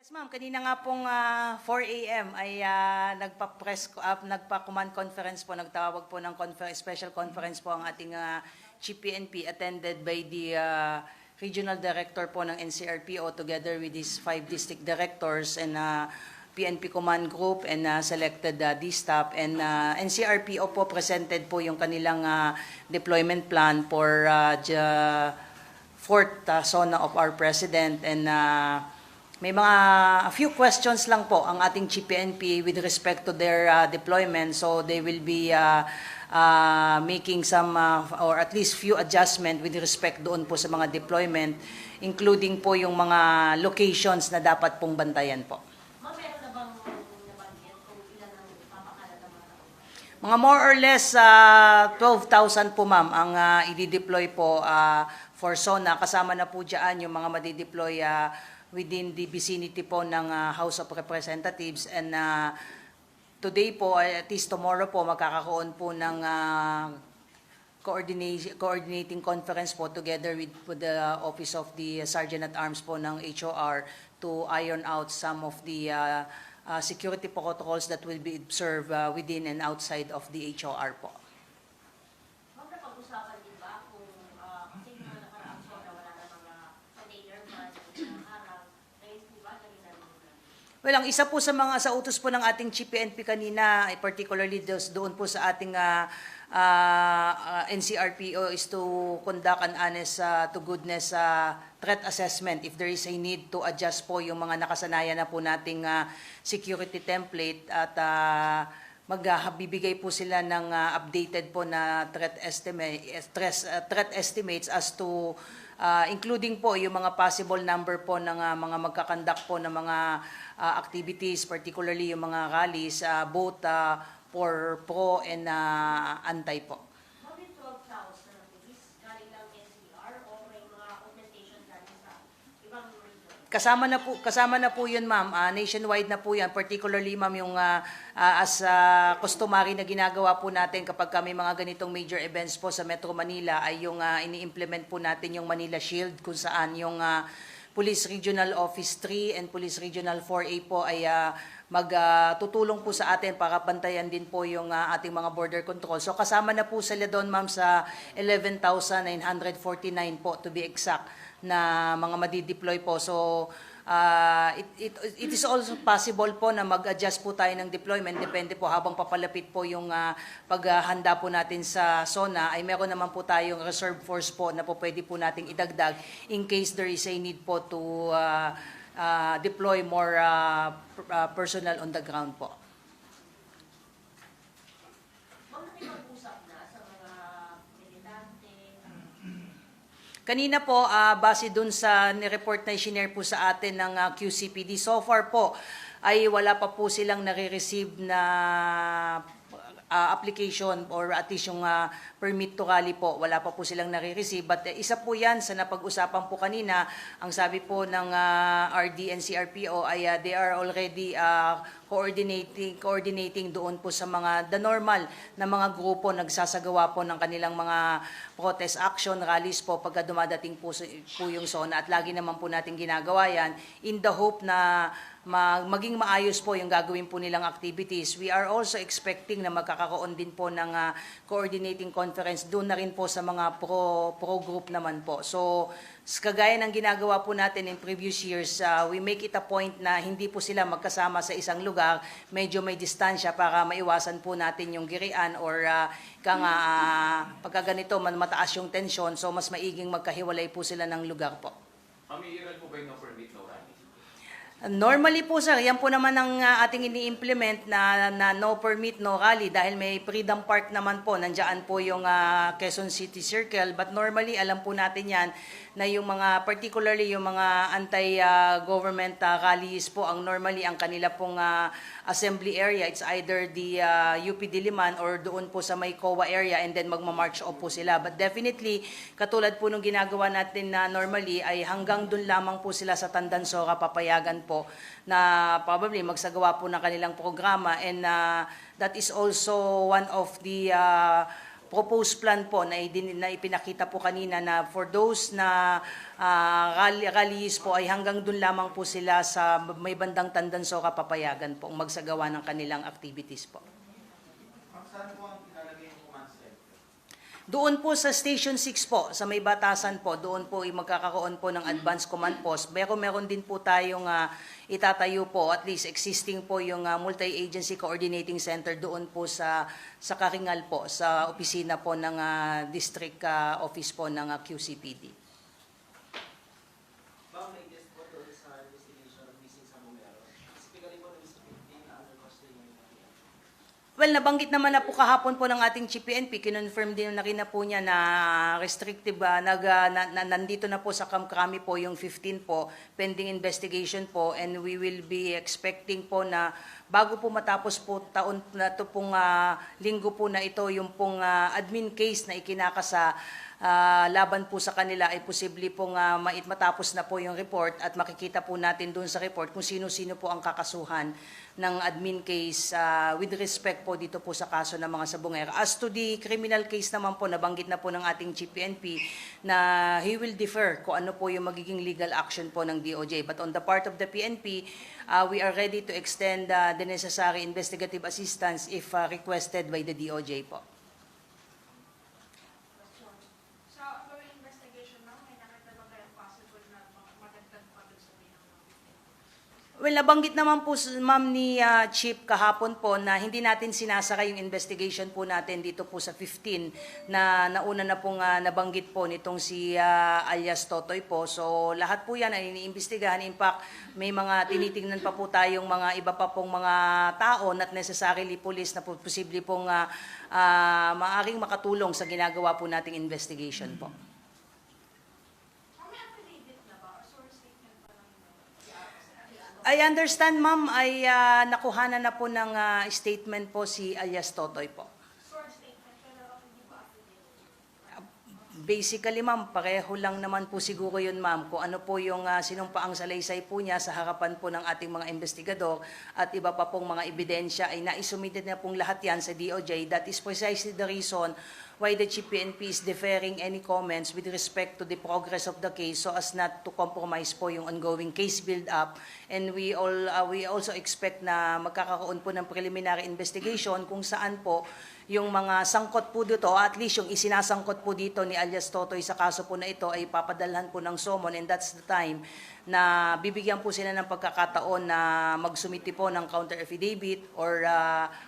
Yes, ma'am. Kanina nga pong 4 a.m. ay nagpa-command conference po, nagtawag po ng special conference po ang ating Chief PNP attended by the Regional Director po ng NCRPO together with his 5 district directors and PNP Command Group and selected DSTAP and NCRPO po presented po yung kanilang deployment plan for the fourth zona of our President and may a few questions lang po ang ating GPNP with respect to their deployment. So they will be making some or at least few adjustment with respect doon po sa mga deployment, including po yung mga locations na dapat pong bantayan po. Meron na bang nabanggit kung ilan ang papakalat ng mga tao? Mga more or less 12,000 po ma'am ang i-deploy po for SONA. Kasama na po dyan yung mga madi-deploy within the vicinity po ng House of Representatives and today po, at least tomorrow po, magkakaroon po ng coordinating conference po together with the Office of the Sergeant at Arms po ng HOR to iron out some of the security protocols that will be observed within and outside of the HOR po. Ma'am, napag-usapan din ba kung kasi yung mga nakaraang zona wala na mga container man, harang, raise po ba naging narinig? Well, ang isa po sa utos po ng ating Chief PNP kanina, particularly doon po sa ating NCRPO is to conduct an honest to goodness threat assessment if there is a need to adjust po yung mga nakasanayan na po nating security template at magbibigay po sila ng updated po na threat estimates as to including po yung mga possible number po ng mga magkakandak po ng mga activities, particularly yung mga rallies, both for pro and anti po. Bakit 12,000? Is galing lang NCR o may mga augmentation galing sa ibang region? Kasama na po yun ma'am, nationwide na po yan, particularly ma'am yung as customary na ginagawa po natin kapag kami mga ganitong major events po sa Metro Manila ay yung ini-implement po natin yung Manila Shield kung saan yung Police Regional Office 3 and Police Regional 4A po ay magtutulong po sa atin para bantayan din po yung ating mga border control. So kasama na po sila doon ma'am sa 11,949 po to be exact na mga madi-deploy po. So it is also possible po na mag-adjust po tayo ng deployment. Depende po habang papalapit po yung paghahanda po natin sa SONA ay meron naman po tayong reserve force po na po pwede po nating idagdag in case there is a need po to deploy more personnel on the ground po. Ma'am, nakipag-usap na sa mga militante? Kanina po, base dun sa nireport na i-share po sa atin ng QCPD, so far po ay wala pa po silang nare-receive na application or at least yung permit to rally po, wala pa po silang nare-receive. But isa po yan sa napag-usapan po kanina, ang sabi po ng RD and CRPO ay they are already coordinating doon po sa the normal na mga grupo nagsasagawa po ng kanilang mga protest action, rallies po pagka dumadating po yung SONA at lagi naman po natin ginagawa yan in the hope na maging maayos po yung gagawin po nilang activities. We are also expecting na magkakaroon din po ng coordinating conference doon na rin po sa mga pro group naman po. So kagaya ng ginagawa po natin in previous years, we make it a point na hindi po sila magkasama sa isang lugar, medyo may distansya para maiwasan po natin yung girian or pagka ganito mataas yung tension, so mas maiging magkahiwalay po sila ng lugar po. Mamiiral po ba yung no permit, no rally? Normally po sir, yan po naman ang ating ini-implement na no permit, no rally dahil may Freedom Park naman po, nandiyan po yung Quezon City Circle, but normally alam po natin yan na yung mga particularly yung mga anti-government rallies po ang normally ang kanila pong assembly area, it's either the UP Diliman or doon po sa may COA area and then magma-march off po sila. But definitely, katulad po nung ginagawa natin na normally ay hanggang doon lamang po sila sa Tandansora papayagan po na probably magsagawa po ng kanilang programa and that is also one of the proposed plan po na ipinakita po kanina na for those na rallies po ay hanggang dun lamang po sila sa may bandang Tandansoka papayagan po ang magsagawa ng kanilang activities po. Saan po ang ilalagay yung command center? Doon po sa Station 6 po, sa may batasan po, doon po magkakaroon po ng advanced command post. Pero meron din po tayong itatayo po, at least existing po yung multi-agency coordinating center doon po sa Karingal po, sa opisina po ng district office po ng QCPD. Bang may guest po doon sa investigation of missing sa Bumero? Specifically po ng Mr. 15 na under custody ng mga. Well, nabanggit naman na po kahapon po ng ating GPNP, kinonfirm din na rin na po niya na restrictive, nandito na po sa Kamkrami po yung 15 po, pending investigation po, and we will be expecting po na bago po matapos po taon na ito pong linggo po na ito, yung pong admin case na ikinakasa laban po sa kanila ay posible pong matapos na po yung report at makikita po natin doon sa report kung sino-sino po ang kakasuhan ng admin case with respect po dito po sa kaso ng mga sabongero. As to the criminal case naman po, nabanggit na po ng ating GPNP na he will defer kung ano po yung magiging legal action po ng DOJ. But on the part of the PNP, we are ready to extend the necessary investigative assistance if requested by the DOJ po. Sa ongoing investigation now, may nakita ba kayong possible na madagdag pa doon sa pinang? Well, nabanggit naman po ma'am ni Chief kahapon po na hindi natin sinasara yung investigation po natin dito po sa 15 na nauna na pong nabanggit po nitong si alias Totoy po. So lahat po yan ay iniimbestigahan. In fact, may mga tinitingnan pa po tayong mga iba pa pong mga tao, not necessarily police, na po posible pong maaaring makatulong sa ginagawa po nating investigation po. May affidavit na ba? Or source statement pa lang yun? I understand, ma'am, ay nakuhanan na po ng statement po si alias Totoy po. Source statement, pero hindi ba affidavit? Basically, ma'am, pareho lang naman po siguro yun, ma'am, kung ano po yung sinumpaang salaysay po niya sa harapan po ng ating mga investigador at iba pa pong mga ebidensya ay naisumite na pong lahat yan sa DOJ. That is precisely the reason why the GPNP is deferring any comments with respect to the progress of the case so as not to compromise po yung ongoing case build-up. And we also expect na magkakaroon po ng preliminary investigation kung saan po yung mga sangkot po dito, at least yung isinasangkot po dito ni alias Totoy sa kaso po na ito ay papadalhan po ng SOMON, and that's the time na bibigyan po sila ng pagkakataon na magsumiti po ng counter affidavit or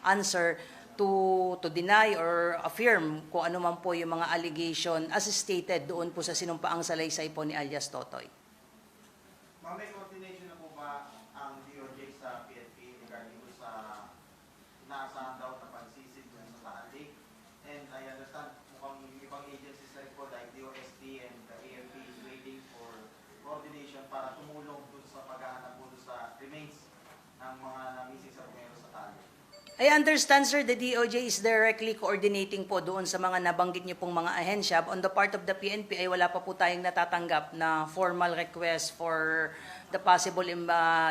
answer to deny or affirm kung ano man po yung mga allegation as stated doon po sa sinumpaang salaysay po ni alias Totoy. Ma'am, may coordination na po ba ang DOJ sa PNP regarding po sa inaasahan daw na pagsisid dun sa Taal Lake? And I understand mukhang yung ibang agencies na rin po like DOST and the AFP is waiting for coordination para tumulong dun sa paghahanap po dun sa remains ng mga na-missing sa Bumero sa Taal Lake. I understand, sir, the DOJ is directly coordinating po doon sa mga nabanggit niyo pong mga ahensya. On the part of the PNP ay wala pa po tayong natatanggap na formal request for the possible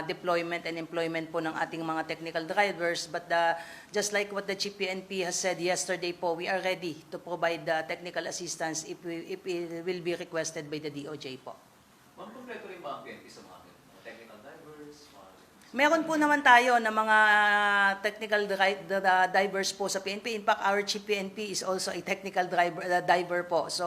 deployment and employment po ng ating mga technical drivers. But just like what the Chief PNP has said yesterday po, we are ready to provide technical assistance if it will be requested by the DOJ po. Ma'am, kompleto rin ba ang PNP sa mga technical divers? Meron po naman tayo na mga technical divers po sa PNP. In fact, our Chief PNP is also a technical diver po. So,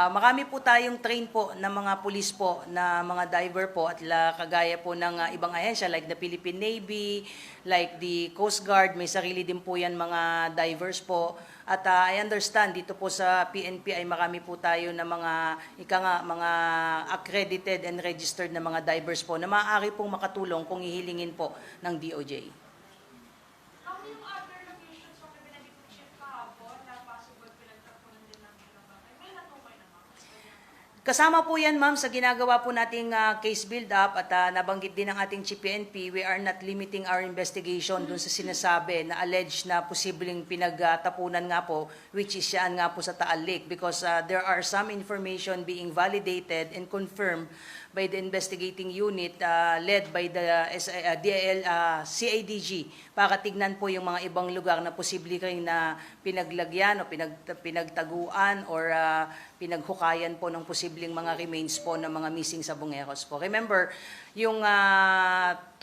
marami po tayong train po na mga pulis po na mga diver po at kagaya po ng ibang ahensya like the Philippine Navy, like the Coast Guard, may sarili din po yan mga divers po. At I understand dito po sa PNP ay marami po tayo na mga mga accredited and registered na mga divers po na maaari pong makatulong kung ihilingin po ng DOJ. How yung other locations na pinag ko check kahapon na possible pinagtapunan din ng pinabang? May natukay naman. Kasama po yan, ma'am, sa ginagawa po nating case build-up at nabanggit din ng ating Chief PNP, we are not limiting our investigation dun sa sinasabi na alleged na posibleng pinagtapunan nga po, which is yan nga po sa Taal Lake, because there are some information being validated and confirmed by the investigating unit led by the CIDG para tignan po yung mga ibang lugar na posible rin na pinaglagyan o pinagtaguan or pinaghukayan po ng posibleng mga remains po ng mga missing Sabongeros po. Remember, yung 2-3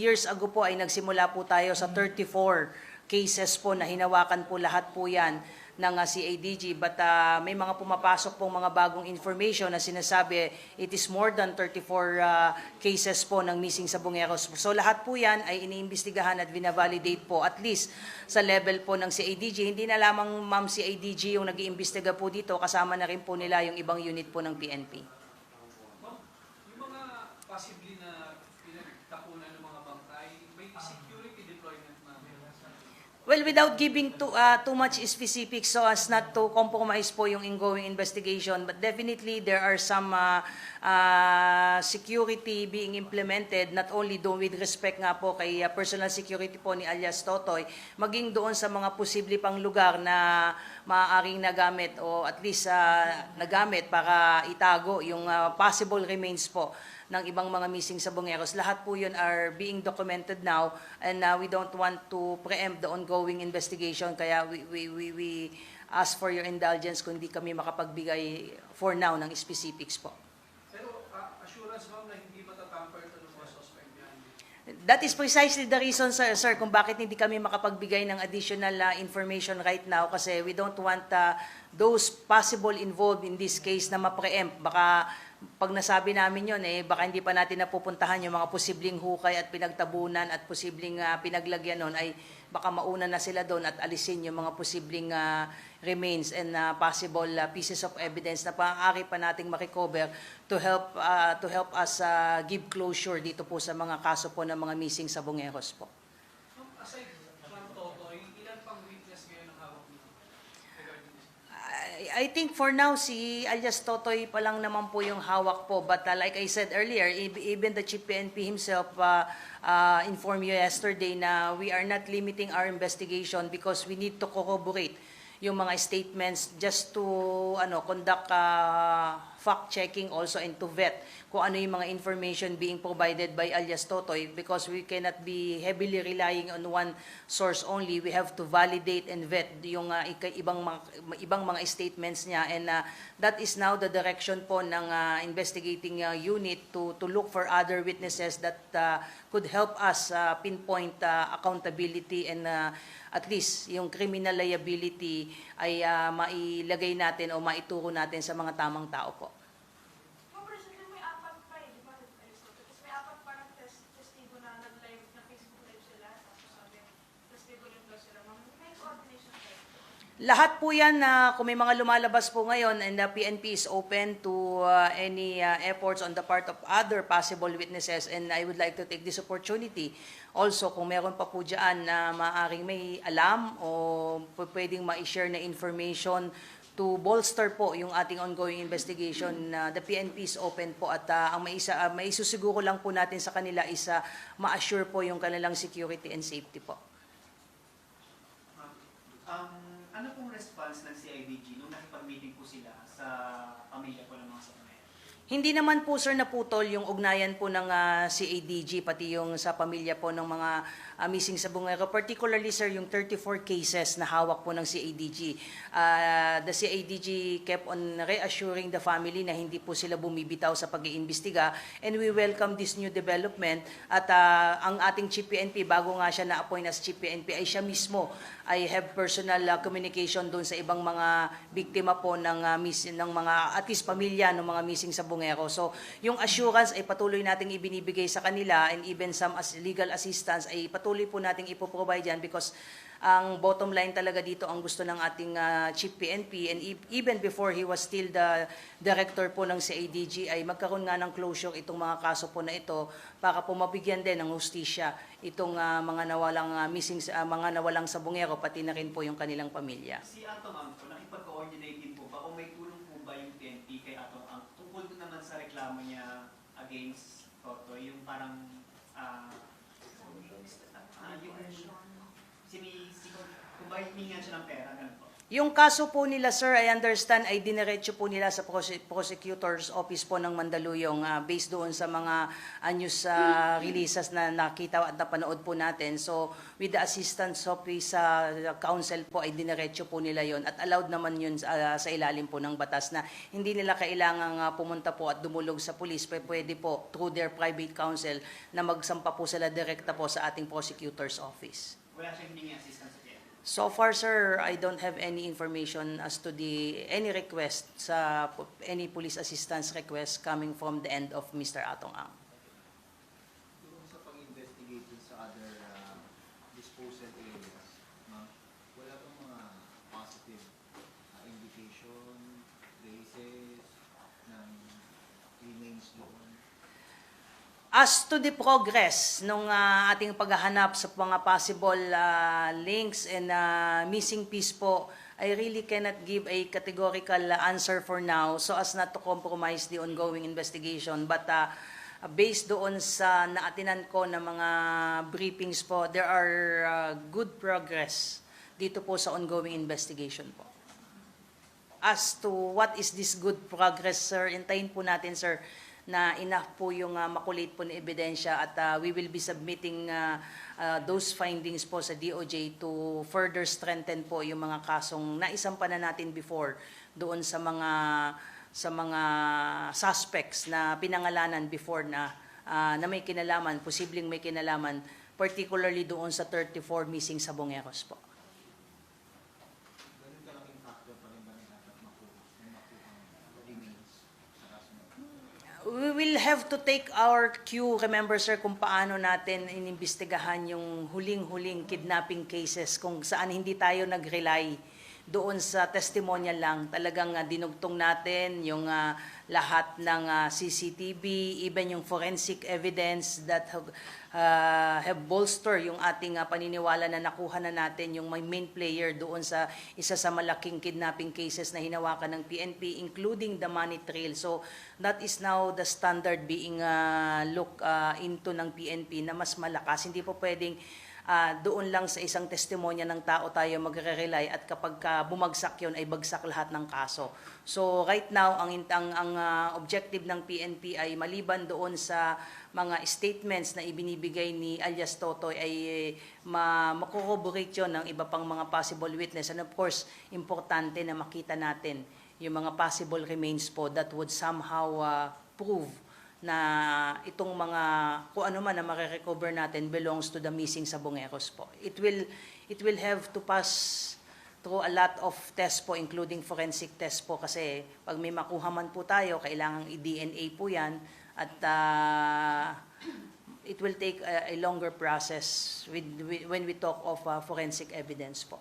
years ago po ay nagsimula po tayo sa 34 cases po na hinawakan po lahat po yan ng CIDG, but may mga pumapasok pong mga bagong information na sinasabi it is more than 34 cases po ng missing Sabongeros. So lahat po yan ay iniimbestigahan at binavalidate po at least sa level po ng CIDG. Hindi na lamang ma'am CIDG yung nag-iimbestiga po dito, kasama na rin po nila yung ibang unit po ng PNP. Ma'am, yung mga possibly na pinagtapunan ng mga bangkay, may security deployment na. Well, without giving too much specifics so as not to compromise po yung ongoing investigation, but definitely there are some security being implemented, not only doon with respect nga po kay personal security po ni alias Totoy, maging doon sa mga posible pang lugar na maaaring nagamit o at least nagamit para itago yung possible remains po ng ibang mga missing Sabongeros. Lahat po yun are being documented now and we don't want to preempt the ongoing investigation kaya we ask for your indulgence kung hindi kami makapagbigay for now ng specifics po. Pero assurance ma'am na hindi matatamper ito ng mga suspect yan. That is precisely the reason, sir, kung bakit hindi kami makapagbigay ng additional information right now kasi we don't want those possible involved in this case na ma-preempt. Baka pag nasabi namin yun, baka hindi pa natin napupuntahan yung mga posibleng hukay at pinagtabunan at posibleng pinaglagyan nun, ay baka mauna na sila doon at alisin yung mga posibleng remains and possible pieces of evidence na maaari pa nating marecover to help us give closure dito po sa mga kaso po ng mga missing Sabongeros po. Ma'am, aside from Totoy, ilan pang witness ngayon ang hawak niyo regarding this? I think for now, si alias Totoy pa lang naman po yung hawak po. But like I said earlier, even the Chief PNP himself informed you yesterday na we are not limiting our investigation because we need to corroborate yung mga statements just to conduct fact-checking also and to vet kung ano yung mga information being provided by alias Totoy because we cannot be heavily relying on one source only. We have to validate and vet yung ibang mga statements niya and that is now the direction po ng investigating unit to look for other witnesses that could help us pinpoint accountability and at least yung criminal liability ay mailagay natin o maituro natin sa mga tamang tao po. Ma'am, recently may 4 pa di ba? Tapos may 4 parang testigo na nag-live, na Facebook live sila. Tapos sabi, testigo rin daw sila. Ma'am, may coordination kayo. Lahat po yan kung may mga lumalabas po ngayon and the PNP is open to any efforts on the part of other possible witnesses and I would like to take this opportunity also kung meron pa po dyan na maaaring may alam o pwedeng ma-share na information to bolster po yung ating ongoing investigation. The PNP is open po at ang maisusiguro lang po natin sa kanila is ma-assure po yung kanilang security and safety po. Ano pong response ng CIDG nung nakipag-meeting po sila sa pamilya po ng mga Sabongeros? Hindi naman po sir naputol yung ugnayan po ng CIDG pati yung sa pamilya po ng mga missing Sabongero. Particularly sir yung 34 cases na hawak po ng CIDG. The CIDG kept on reassuring the family na hindi po sila bumibitaw sa pag-iimbestiga and we welcome this new development at ang ating Chief PNP bago nga siya na-appoint as Chief PNP ay siya mismo ay have personal communication doon sa ibang mga biktima po ng mga at least pamilya ng mga missing Sabongero. So, yung assurance ay patuloy nating ibinibigay sa kanila and even some legal assistance ay patuloy po nating ipoprovide yan because ang bottom line talaga dito ang gusto ng ating Chief PNP and even before he was still the director po ng CIDG ay magkaroon nga ng closure itong mga kaso po na ito para po mabigyan din ng hustisya itong mga nawalang Sabongero pati na rin po yung kanilang pamilya. Si Atong Ang po, nakipag-coordinate din po ba o may tulong po ba yung PNP kay Atong Ang tungkol naman sa reklamo niya against Totoy, yung parang kung ba hiningan siya ng pera, ganun po? Yung kaso po nila, sir, I understand, ay diniretso po nila sa prosecutor's office po ng Mandaluyong based doon sa mga news releases na nakita at napanood po natin. So, with the assistance of his counsel po, ay diniretso po nila yon at allowed naman yun sa ilalim po ng batas na hindi nila kailangang pumunta po at dumulog sa police. Pwede po through their private counsel na magsampa po sila direkta po sa ating prosecutor's office. Wala siyang hiningi assistance sa PNP. So far, sir, I don't have any information as to any request any police assistance request coming from the end of Mr. Atong Ang. Doon sa pag-investigate dun sa other disposal areas, ma'am, wala bang mga positive indication, traces ng remains doon? As to the progress nung ating paghahanap sa mga possible links and missing piece po, I really cannot give a categorical answer for now so as not to compromise the ongoing investigation. But based doon sa naatinan ko na mga briefings po, there are good progress dito po sa ongoing investigation po. As to what is this good progress, sir, intayin po natin, sir, na enough po yung makulate po na ebidensya at we will be submitting those findings po sa DOJ to further strengthen po yung mga kasong naisampa na natin before doon sa mga suspects na pinangalanan before na may kinalaman, posibleng may kinalaman, particularly doon sa 34 missing sabongeros po. Ganun kalaking factor pa rin ba na dapat makuha remains sa kaso na? We will have to take our cue, remember, sir, kung paano natin inimbestigahan yung huling-huling kidnapping cases kung saan hindi tayo nag-rely doon sa testimonial lang. Talagang dinugtong natin yung lahat ng CCTV, even yung forensic evidence that have bolster yung ating paniniwala na nakuha na natin yung main player doon sa isa sa malaking kidnapping cases na hinawakan ng PNP, including the money trail. So that is now the standard being looked into ng PNP na mas malakas. Hindi po pwedeng doon lang sa isang testimonya ng tao tayo magre-rely at kapag bumagsak yun ay bagsak lahat ng kaso. So right now, ang objective ng PNP ay maliban doon sa mga statements na ibinibigay ni alias Totoy ay makorroborate yun ng iba pang mga possible witness. And of course, importante na makita natin yung mga possible remains po that would somehow prove na itong mga kung ano man na marirecover natin belongs to the missing sabongeros po. It will have to pass through a lot of tests po, including forensic tests po, kasi pag may makuha man po tayo, kailangang i-DNA po yan at it will take a longer process when we talk of forensic evidence po.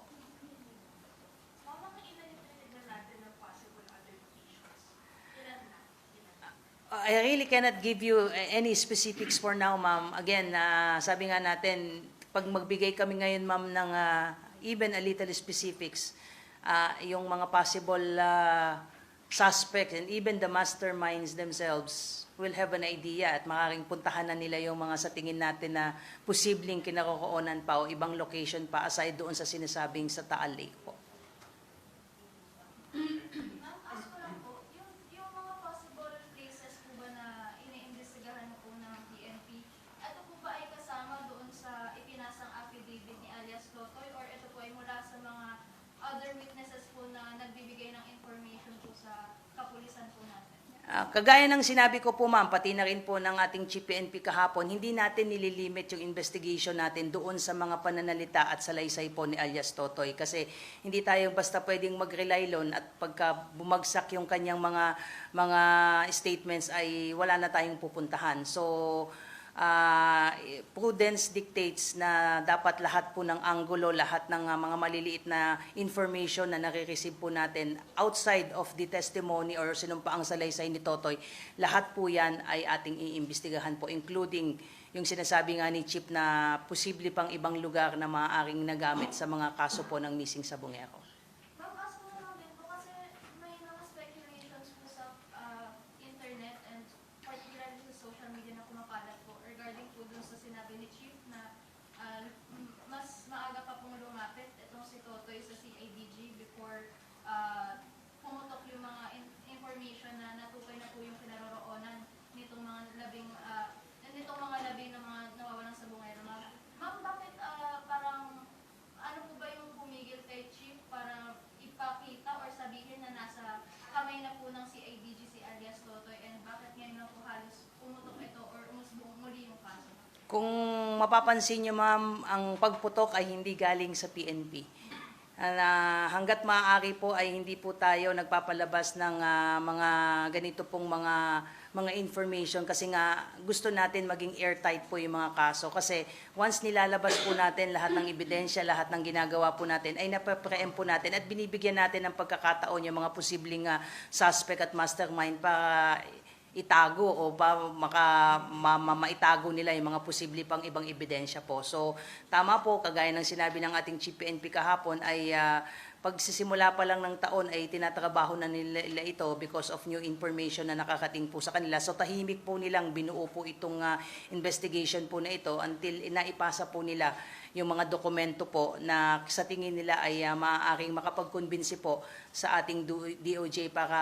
Mama, ilan na natin ng possible other locations? Ilan na? I really cannot give you any specifics for now, ma'am. Again, sabi nga natin, pag magbigay kami ngayon, ma'am, ng even a little specifics, yung mga possible suspects and even the masterminds themselves will have an idea at maaaring puntahan na nila yung mga sa tingin natin na posibleng kinaroroonan pa o ibang location pa aside doon sa sinasabing sa Taal Lake po. Ma'am, ask ko lang po, yung mga possible places po ba na iniimbestigahan po ng PNP, ito po ba ay kasama doon sa ipinasang affidavit ni alias Totoy or ito po ay mula sa mga other witnesses po na nagbibigay ng information po sa kapulisan po natin? Kagaya ng sinabi ko po, ma'am, pati na rin po ng ating Chief PNP kahapon, hindi natin nililimit yung investigation natin doon sa mga pananalita at salaysay po ni alias Totoy. Kasi hindi tayo basta pwedeng mag-rely loan at pagka bumagsak yung kanyang mga statements ay wala na tayong pupuntahan. So, prudence dictates na dapat lahat po ng anggulo, lahat ng mga maliliit na information na nare-receive po natin outside of the testimony or sinumpaang salaysay ni Totoy, lahat po yan ay ating iimbestigahan po, including yung sinasabi nga ni Chief na posible pang ibang lugar na maaaring nagamit sa mga kaso po ng missing sabongero. Ma'am, ask ko lang din po kasi may mga speculations po sa internet and particularly sa social media na kumakalat po regarding po dun sa sinabi ni Chief na mas maaga pa pong lumapit itong si Totoy sa CIDG before dinamay na po ng CIDG si alias Totoy and bakit ngayon lang po halos pumutok ito or umusbong muli yung kaso? Kung mapapansin nyo ma'am, ang pagputok ay hindi galing sa PNP. Hanggat maaari po ay hindi po tayo nagpapalabas ng mga ganito pong mga information kasi nga gusto natin maging airtight po yung mga kaso kasi once nilalabas po natin lahat ng ebidensya, lahat ng ginagawa po natin ay napapreempt po natin at binibigyan natin ng pagkakataon yung mga posibleng suspect at mastermind para itago o maitago nila yung mga posible pang ibang ebidensya po. So, tama po, kagaya ng sinabi ng ating Chief PNP kahapon ay pagsisimula pa lang ng taon ay tinatrabaho na nila ito because of new information na nakakating po sa kanila. So, tahimik po nilang binuo po itong investigation po na ito until naipasa po nila yung mga dokumento po na sa tingin nila ay maaaring makapag-convince po sa ating DOJ para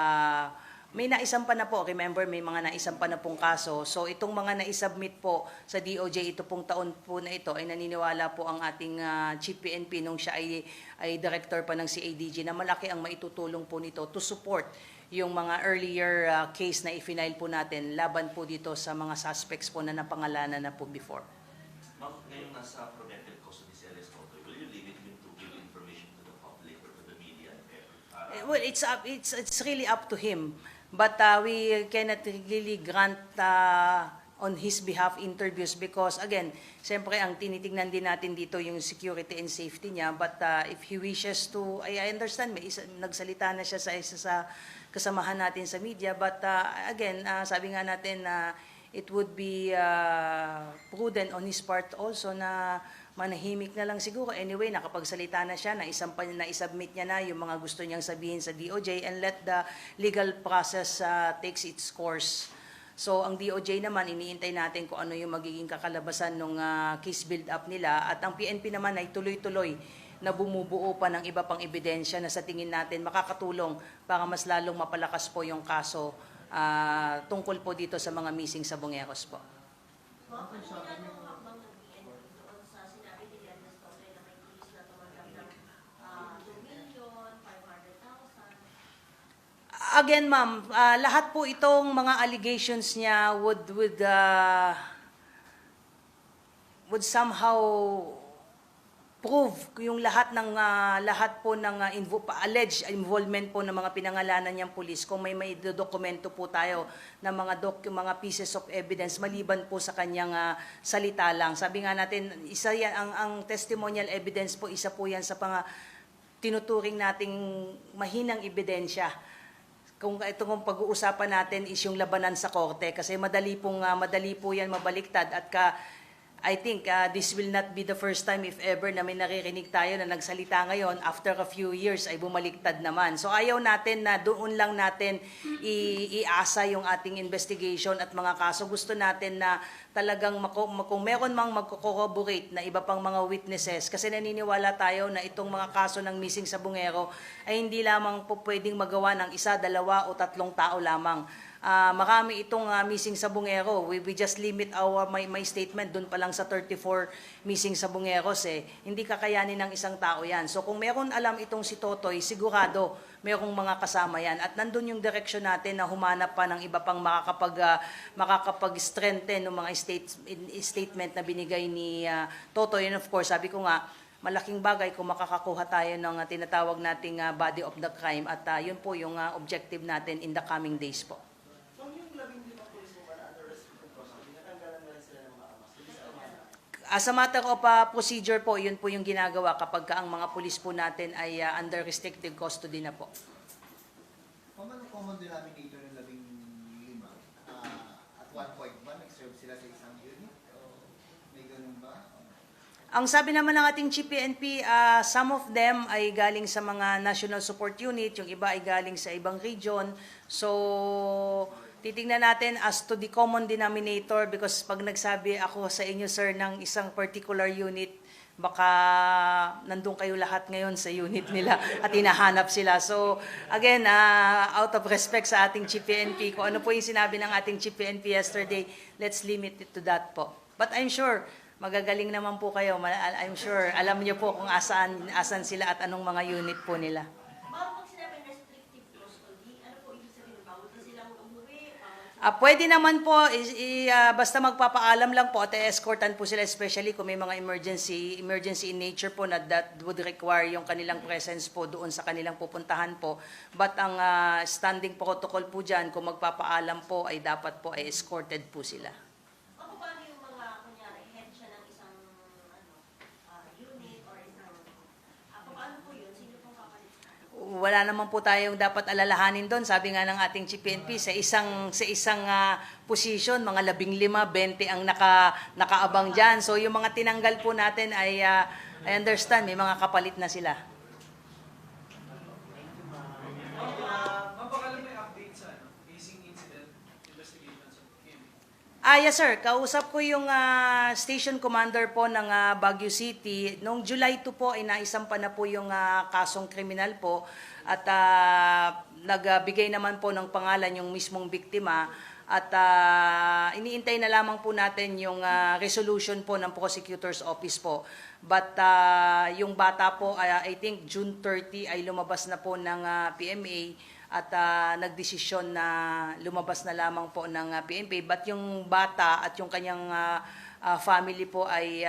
may naisampa na po, remember may mga naisampa na pong kaso. So itong mga naisubmit po sa DOJ ito pong taon po na ito ay naniniwala po ang ating Chief PNP nung siya ay director pa ng CIDG na malaki ang maitutulong po nito to support yung mga earlier case na i-file po natin laban po dito sa mga suspects po na napangalanan na po before. Ma'am, ngayon nasa protected custody si Alias Totoy, will you limit him to give information to the public or to the media? Well, it's really up to him. But we cannot really grant on his behalf interviews because again, siyempre ang tinitingnan din natin dito yung security and safety niya. But if he wishes to, I understand, nagsalita na siya sa isa sa kasamahan natin sa media. But again, sabi nga natin na it would be prudent on his part also na manahimik na lang siguro. Anyway, nakapagsalita na siya, na-submit niya na yung mga gusto niyang sabihin sa DOJ and let the legal process takes its course. So, ang DOJ naman, iniintay natin kung ano yung magiging kakalabasan ng case build-up nila at ang PNP naman ay tuloy-tuloy na bumubuo pa ng iba pang ebidensya na sa tingin natin makakatulong para mas lalong mapalakas po yung kaso tungkol po dito sa mga missing sabongeros po. Ma'am, ano ginagawa hakbang ng PNP doon sa sinabi ni Alias Totoy na may pulis na tumanggap ng 2 million, 500,000? Again, ma'am, lahat po itong mga allegations niya would somehow prove yung lahat po ng alleged involvement po ng mga pinangalanan niyang pulis kung may dokumento po tayo na mga pieces of evidence maliban po sa kanyang salita lang. Sabi nga natin, isa yan ang testimonial evidence po, isa po yan sa tinuturing nating mahinang ebidensya. Kung itong pag-uusapan natin is yung labanan sa korte kasi madali po yan mabaliktad at I think this will not be the first time if ever na may naririnig tayo na nagsalita ngayon after a few years ay bumaliktad naman. So ayaw natin na doon lang natin iasa yung ating investigation at mga kaso. Gusto natin na talagang kung meron mang magko-corroborate na iba pang mga witnesses kasi naniniwala tayo na itong mga kaso ng missing sabongero ay hindi lamang po pwedeng magawa ng 1, 2 o 3 tao lamang. Marami itong missing sabongero. We just limit my statement dun pa lang sa 34 missing sabongeros Hindi kakayanin ng isang tao yan. So kung meron alam itong si Totoy, sigurado merong mga kasama yan. At nandun yung direksyon natin na humanap pa ng iba pang makakapag-strengthen ng mga statement na binigay ni Totoy. And of course, sabi ko nga, malaking bagay kung makakakuha tayo ng tinatawag nating body of the crime. At yun po yung objective natin in the coming days po. As a matter of procedure po, yun po yung ginagawa kapag ang mga pulis po natin ay under restrictive custody na po. Common denominator ng 15, at one point ba nag-serve sila sa isang unit? O may ganun ba? Ang sabi naman ng ating Chief PNP, some of them ay galing sa mga National Support Unit, yung iba ay galing sa ibang region. So, titingnan natin as to the common denominator because pag nagsabi ako sa inyo, sir, ng isang particular unit, baka nandun kayo lahat ngayon sa unit nila at hinahanap sila. So, again, out of respect sa ating Chief PNP, kung ano po yung sinabi ng ating Chief PNP yesterday, let's limit it to that po. But I'm sure, magagaling naman po kayo. I'm sure, alam niyo po kung asan sila at anong mga unit po nila. Ma'am, pag sinabi restrictive custody, ano po yung Pwede naman po, basta magpapaalam lang po at escortan po sila, especially kung may mga emergency in nature po na that would require yung kanilang presence po doon sa kanilang pupuntahan po. But ang standing protocol po dyan, kung magpapaalam po, ay dapat po ay escorted po sila. O paano yung mga, kunyari, head siya ng isang unit or isang, paano po yun? Sino pong kapalit? Wala naman po tayong dapat alalahanin doon. Sabi nga ng ating Chief PNP, sa isang position, mga 15, 20 ang nakaabang dyan. So yung mga tinanggal po natin ay, I understand, may mga kapalit na sila. Ma'am, baka lang may update sa casing incident investigation sa PNP. Yes sir, kausap ko yung station commander po ng Baguio City. Noong July 2 po ay naisampa na po yung kasong kriminal po at nagbigay naman po ng pangalan yung mismong biktima at iniintay na lamang po natin yung resolution po ng prosecutor's office po. But yung bata po, I think June 30 ay lumabas na po ng PMA at nagdesisyon na lumabas na lamang po ng PNP. But yung bata at yung kanyang family po ay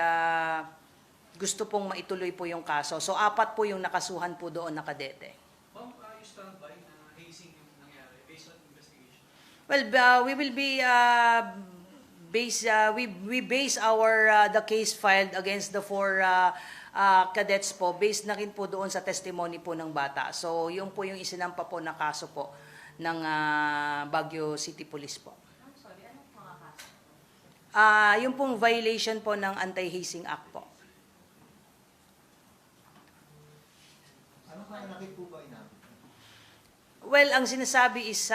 gusto pong maituloy po yung kaso. So 4 po yung nakasuhan po doon na kadete. Ma'am, you stand by na hazing yung nangyari based on investigation? Well, we will be we base our the case filed against the 4 cadets po based na rin po doon sa testimony po ng bata. So, yun po yung isinampa po na kaso po ng Baguio City Police po. I'm sorry, anong mga kaso? Yung pong violation po ng Anti-Hazing Act po. Ano kaya nakit po ba inamin? Well, ang sinasabi is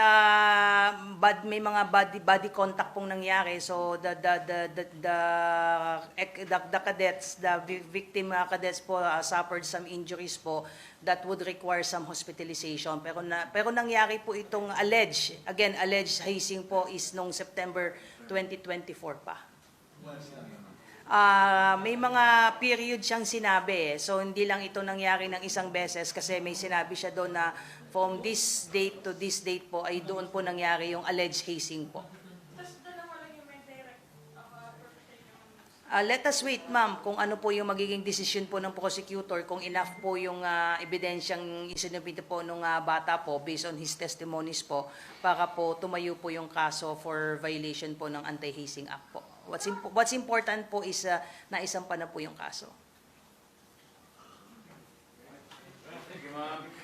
may mga body contact pong nangyari. So the cadets, the victim cadets po suffered some injuries po that would require some hospitalization. Pero nangyari po itong alleged hazing po is nung September 2024 pa. May mga period siyang sinabi. So hindi lang ito nangyari ng isang beses kasi may sinabi siya doon na from this date to this date po ay doon po nangyari yung alleged hazing po. Tapos dalawa lang yung may direct perpetrator. Let us wait, ma'am, kung ano po yung magiging decision po ng prosecutor, kung enough po yung ebidensyang isinubito po ng bata po based on his testimonies po para po tumayo po yung kaso for violation po ng Anti-Hazing Act po. What's important po is naisampa na po yung kaso. Thank you, ma'am.